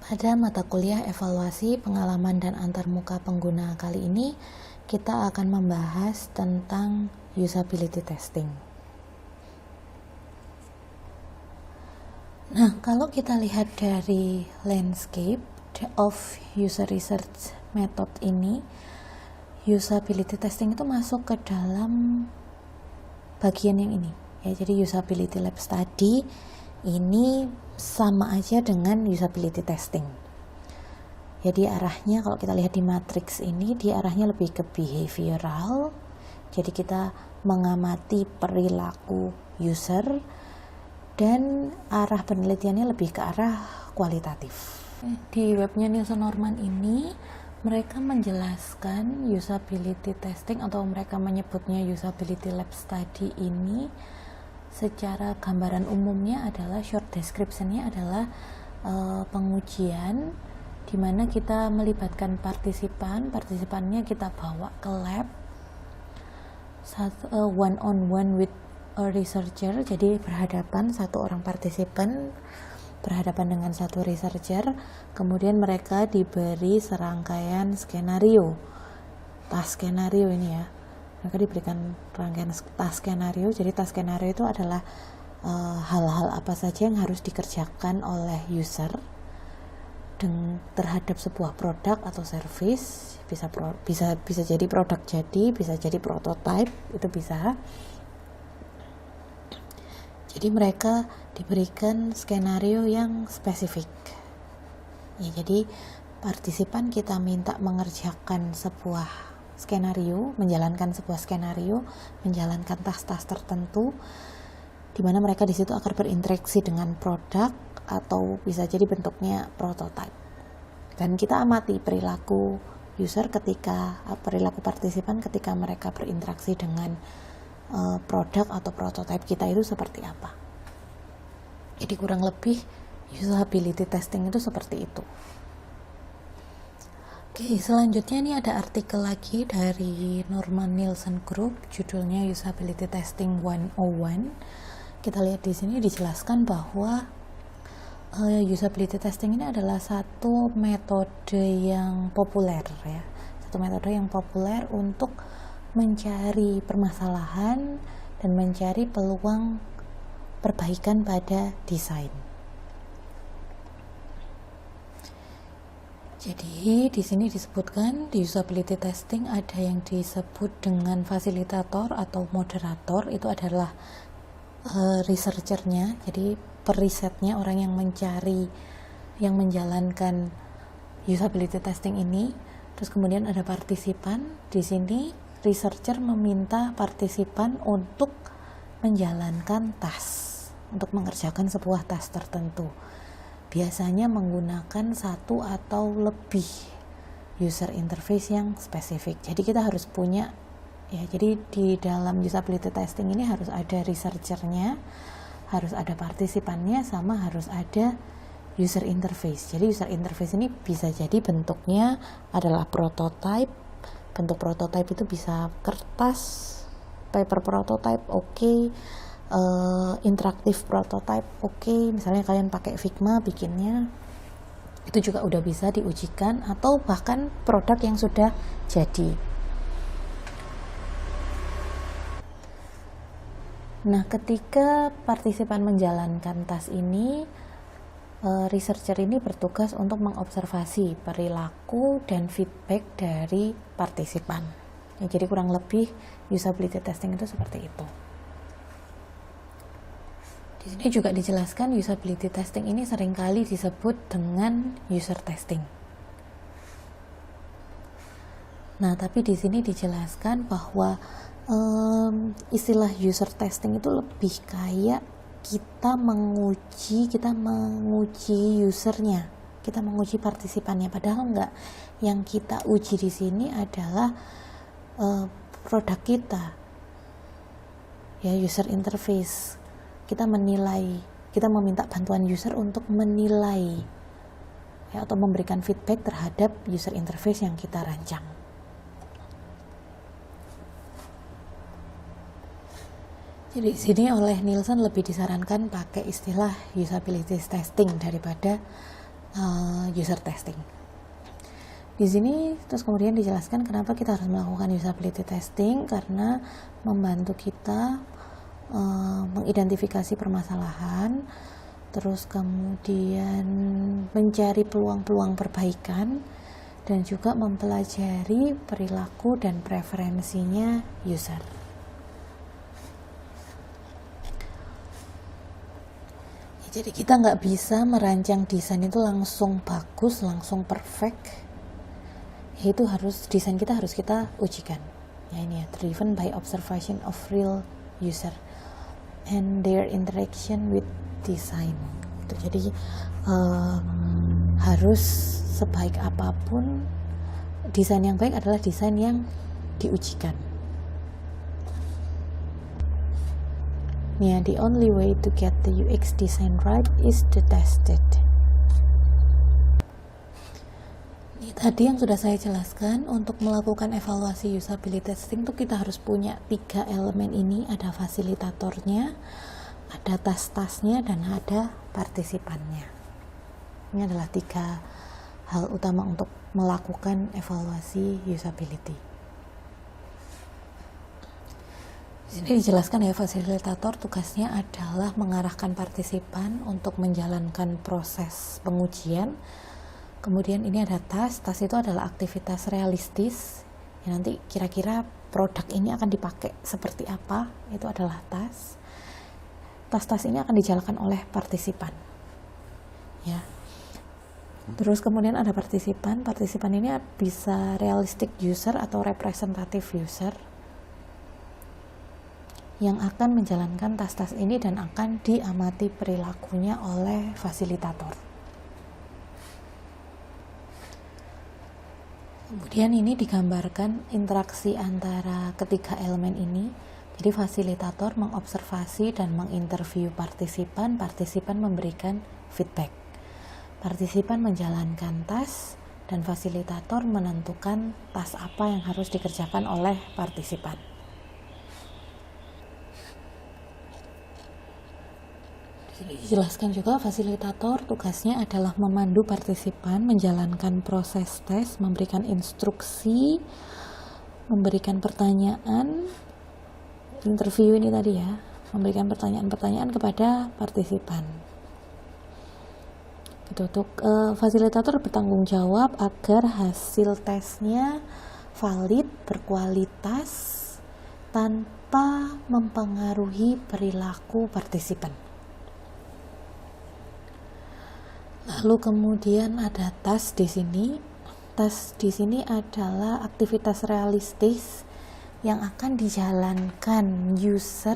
Pada mata kuliah evaluasi pengalaman dan antarmuka pengguna kali ini, kita akan membahas tentang usability testing. Nah, kalau kita lihat dari landscape of user research method ini, usability testing itu masuk ke dalam bagian yang ini. Ya, jadi usability lab study ini sama aja dengan usability testing. Jadi arahnya kalau kita lihat di matriks ini, dia arahnya lebih ke behavioral. Jadi kita mengamati perilaku user, dan arah penelitiannya lebih ke arah kualitatif. Di webnya Nielsen Norman ini, mereka menjelaskan usability testing atau mereka menyebutnya usability lab study ini secara gambaran umumnya adalah short description-nya adalah pengujian di mana kita melibatkan partisipannya kita bawa ke lab one on one with a researcher, jadi berhadapan satu orang partisipan berhadapan dengan satu researcher, kemudian mereka diberi serangkaian skenario, task skenario ini ya, mereka diberikan rangkaian task skenario. Jadi task skenario itu adalah hal-hal apa saja yang harus dikerjakan oleh user terhadap sebuah produk atau service, bisa jadi produk jadi, bisa jadi prototype, itu bisa. Jadi mereka diberikan skenario yang spesifik. Ya, jadi partisipan kita minta mengerjakan sebuah skenario, menjalankan sebuah skenario, menjalankan tas-tas tertentu, di mana mereka di situ akan berinteraksi dengan produk atau bisa jadi bentuknya prototype. Dan kita amati perilaku partisipan ketika mereka berinteraksi dengan produk atau prototype kita itu seperti apa. Jadi kurang lebih usability testing itu seperti itu. Oke, selanjutnya ini ada artikel lagi dari Norman Nielsen Group, judulnya Usability Testing 101. Kita lihat di sini dijelaskan bahwa usability testing ini adalah satu metode yang populer ya. Satu metode yang populer untuk mencari permasalahan dan mencari peluang perbaikan pada desain. Jadi di sini disebutkan di usability testing ada yang disebut dengan fasilitator atau moderator, itu adalah researchernya, jadi perisetnya, orang yang mencari, yang menjalankan usability testing ini. Terus kemudian ada partisipan. Di sini researcher meminta partisipan untuk menjalankan task, untuk mengerjakan sebuah task tertentu. Biasanya menggunakan satu atau lebih user interface yang spesifik. Jadi kita harus punya ya, jadi di dalam usability testing ini harus ada researchernya, harus ada partisipannya, sama harus ada user interface. Jadi user interface ini bisa jadi bentuknya adalah prototype. Bentuk prototype itu bisa kertas, paper prototype, interaktif prototype, misalnya kalian pakai Figma bikinnya, itu juga udah bisa diujikan, atau bahkan produk yang sudah jadi. Nah, ketika partisipan menjalankan task ini, researcher ini bertugas untuk mengobservasi perilaku dan feedback dari partisipan. Ya, jadi kurang lebih usability testing itu seperti itu. Di sini juga dijelaskan usability testing ini seringkali disebut dengan user testing. Nah, tapi di sini dijelaskan bahwa istilah user testing itu lebih kayak kita menguji usernya, kita menguji partisipannya. Padahal enggak, yang kita uji di sini adalah produk kita, ya, user interface. Kita meminta bantuan user untuk menilai ya, atau memberikan feedback terhadap user interface yang kita rancang. Jadi di sini oleh Nielsen lebih disarankan pakai istilah usability testing daripada user testing. Di sini terus kemudian dijelaskan kenapa kita harus melakukan usability testing, karena membantu kita mengidentifikasi permasalahan, terus kemudian mencari peluang-peluang perbaikan, dan juga mempelajari perilaku dan preferensinya user. Jadi kita nggak bisa merancang desain itu langsung bagus, langsung perfect. Itu harus, desain kita harus kita ujikan. Ya ini ya, driven by observation of real user and their interaction with design. Jadi harus sebaik apapun, desain yang baik adalah desain yang diujikan. Yeah, the only way to get the UX design right is to test it. Ini tadi yang sudah saya jelaskan, untuk melakukan evaluasi usability testing itu kita harus punya 3 elemen ini, ada fasilitatornya, ada tas-tasnya, dan ada partisipannya. Ini adalah 3 hal utama untuk melakukan evaluasi usability. Di sini dijelaskan ya, fasilitator tugasnya adalah mengarahkan partisipan untuk menjalankan proses pengujian. Kemudian ini ada tas itu adalah aktivitas realistis. Ya, nanti kira-kira produk ini akan dipakai seperti apa, itu adalah tas. Tas ini akan dijalankan oleh partisipan. Ya. Terus kemudian ada partisipan ini bisa realistic user atau representative user yang akan menjalankan tas ini dan akan diamati perilakunya oleh fasilitator. Kemudian ini digambarkan interaksi antara ketiga elemen ini. Jadi fasilitator mengobservasi dan menginterview partisipan memberikan feedback. Partisipan menjalankan tas dan fasilitator menentukan tas apa yang harus dikerjakan oleh partisipan. Dijelaskan juga fasilitator tugasnya adalah memandu partisipan menjalankan proses tes, memberikan instruksi, memberikan pertanyaan, interview ini tadi ya, memberikan pertanyaan-pertanyaan kepada partisipan. Untuk fasilitator bertanggung jawab agar hasil tesnya valid, berkualitas, tanpa mempengaruhi perilaku partisipan. Lalu kemudian ada tas di sini. Tas di sini adalah aktivitas realistis yang akan dijalankan user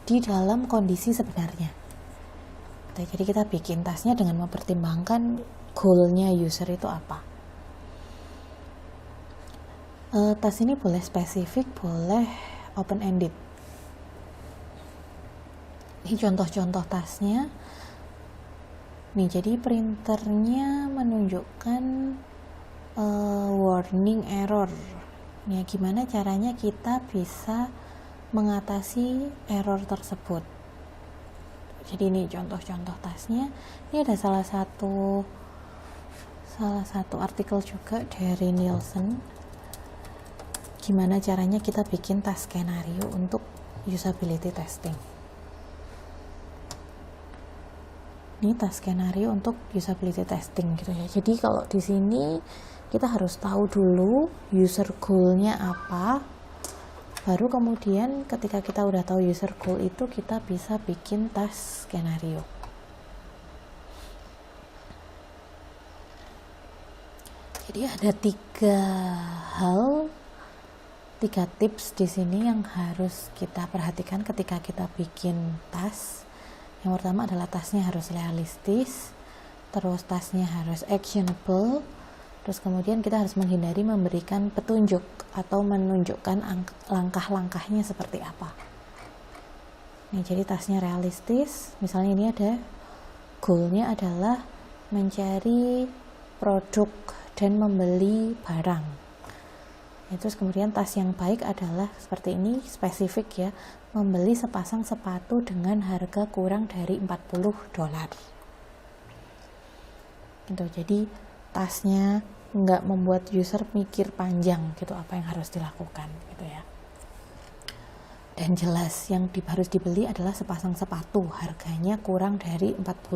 di dalam kondisi sebenarnya. Jadi kita bikin tasnya dengan mempertimbangkan goal-nya user itu apa. Tas ini boleh spesifik, boleh open-ended. Ini contoh-contoh tasnya. Nih, jadi printernya menunjukkan warning error. Nih, gimana caranya kita bisa mengatasi error tersebut. Jadi ini contoh-contoh tasnya. Ini ada salah satu artikel juga dari Nielsen. Gimana caranya kita bikin tas skenario untuk usability testing. Ini tas skenario untuk usability testing gitu ya. Jadi kalau di sini kita harus tahu dulu user goal-nya apa, baru kemudian ketika kita udah tahu user goal itu kita bisa bikin tas skenario. Jadi ada 3 tips di sini yang harus kita perhatikan ketika kita bikin tas. Yang pertama adalah tasnya harus realistis, terus tasnya harus actionable, terus kemudian kita harus menghindari memberikan petunjuk atau menunjukkan langkah-langkahnya seperti apa. Nih, jadi tasnya realistis, misalnya ini ada goal-nya adalah mencari produk dan membeli barang. Terus kemudian tas yang baik adalah seperti ini, spesifik ya, membeli sepasang sepatu dengan harga kurang dari $40. gitu. Jadi tasnya nggak membuat user mikir panjang gitu apa yang harus dilakukan gitu ya. Dan jelas yang harus dibeli adalah sepasang sepatu, harganya kurang dari $40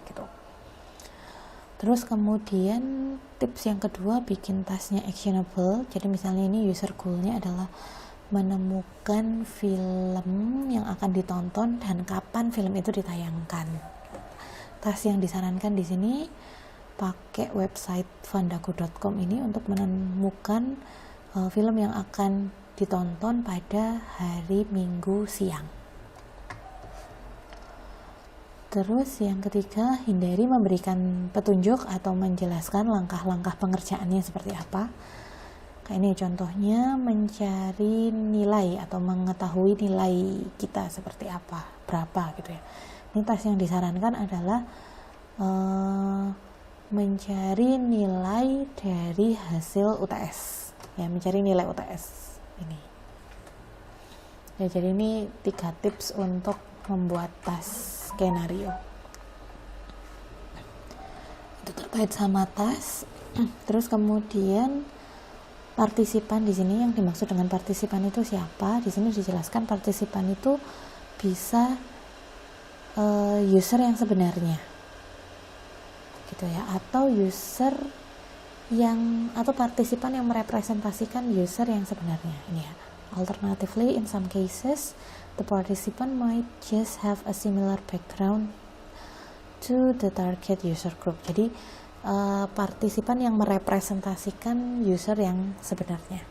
gitu. Terus kemudian tips yang kedua, bikin tasnya actionable. Jadi misalnya ini user goal-nya adalah menemukan film yang akan ditonton dan kapan film itu ditayangkan. Tas yang disarankan di sini pakai website fandago.com ini untuk menemukan film yang akan ditonton pada hari Minggu siang. Terus yang ketiga, hindari memberikan petunjuk atau menjelaskan langkah-langkah pengerjaannya seperti apa. Kayak ini contohnya, mencari nilai atau mengetahui nilai kita seperti apa, berapa gitu ya. Ini tas yang disarankan adalah mencari nilai dari hasil UTS. Ya, mencari nilai UTS ini. Ya, jadi ini 3 tips untuk membuat tas skenario. Itu terkait sama tas. Terus kemudian partisipan di sini, yang dimaksud dengan partisipan itu siapa? Di sini dijelaskan partisipan itu bisa user yang sebenarnya, gitu ya, atau user yang atau partisipan yang merepresentasikan user yang sebenarnya. Ini ya. Alternatively, in some cases, the participant might just have a similar background to the target user group. Jadi partisipan yang merepresentasikan user yang sebenarnya.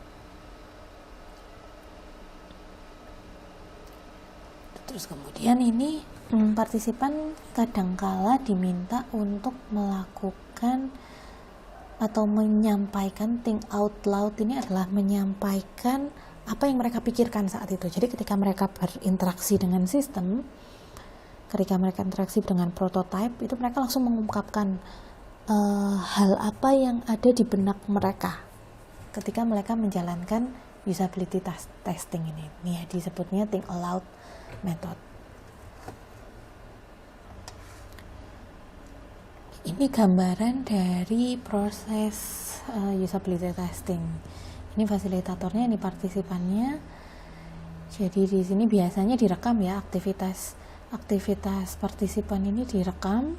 Terus kemudian ini partisipan kadangkala diminta untuk melakukan atau menyampaikan think out loud. Ini adalah menyampaikan apa yang mereka pikirkan saat itu. Jadi ketika mereka berinteraksi dengan sistem, ketika mereka interaksi dengan prototype, itu mereka langsung mengungkapkan hal apa yang ada di benak mereka ketika mereka menjalankan usability testing ini. Nih ya, disebutnya think aloud method. Ini gambaran dari proses usability testing. Ini fasilitatornya, ini partisipannya. Jadi di sini biasanya direkam ya, aktivitas partisipan ini direkam.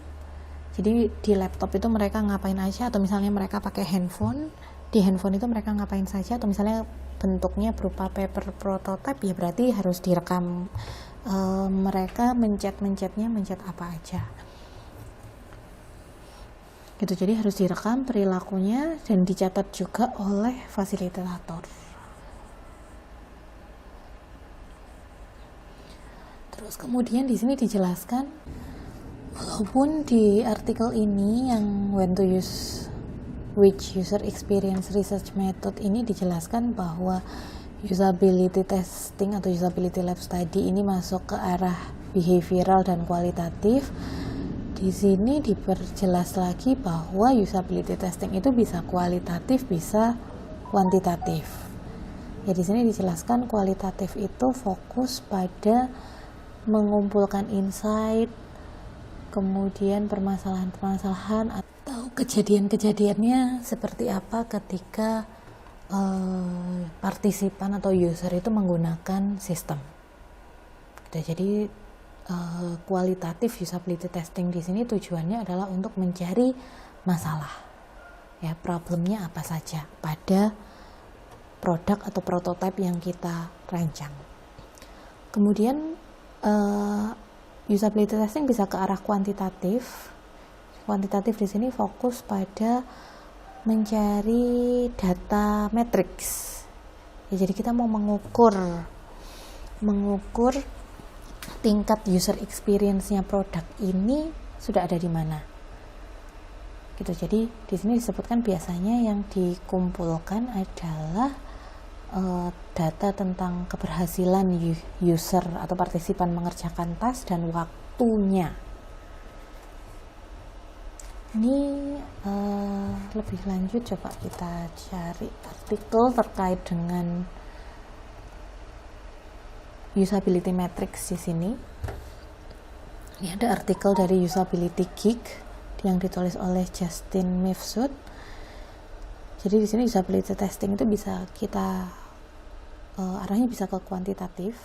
Jadi di laptop itu mereka ngapain aja, atau misalnya mereka pakai handphone, di handphone itu mereka ngapain saja, atau misalnya bentuknya berupa paper prototype, ya berarti harus direkam mereka mencet apa aja. Gitu, jadi harus direkam perilakunya dan dicatat juga oleh fasilitator. Terus kemudian di sini dijelaskan, walaupun di artikel ini yang when to use which user experience research method ini dijelaskan bahwa usability testing atau usability lab study ini masuk ke arah behavioral dan kualitatif. Di sini diperjelas lagi bahwa usability testing itu bisa kualitatif, bisa kuantitatif. Ya, di sini dijelaskan kualitatif itu fokus pada mengumpulkan insight, kemudian permasalahan-permasalahan atau kejadian-kejadiannya seperti apa ketika partisipan atau user itu menggunakan sistem. Jadi kualitatif usability testing di sini tujuannya adalah untuk mencari masalah, ya, problemnya apa saja pada produk atau prototipe yang kita rancang. Kemudian usability testing bisa ke arah kuantitatif. Kuantitatif di sini fokus pada mencari data matrix. Ya, jadi kita mau mengukur tingkat user experience-nya produk ini sudah ada di mana. Gitu. Jadi di sini disebutkan biasanya yang dikumpulkan adalah data tentang keberhasilan user atau partisipan mengerjakan task dan waktunya. Ini lebih lanjut coba kita cari artikel terkait dengan usability matrix di sini. Ini ada artikel dari Usability Geek yang ditulis oleh Justin Mifsud. Jadi di sini usability testing itu bisa kita arahnya bisa ke kuantitatif,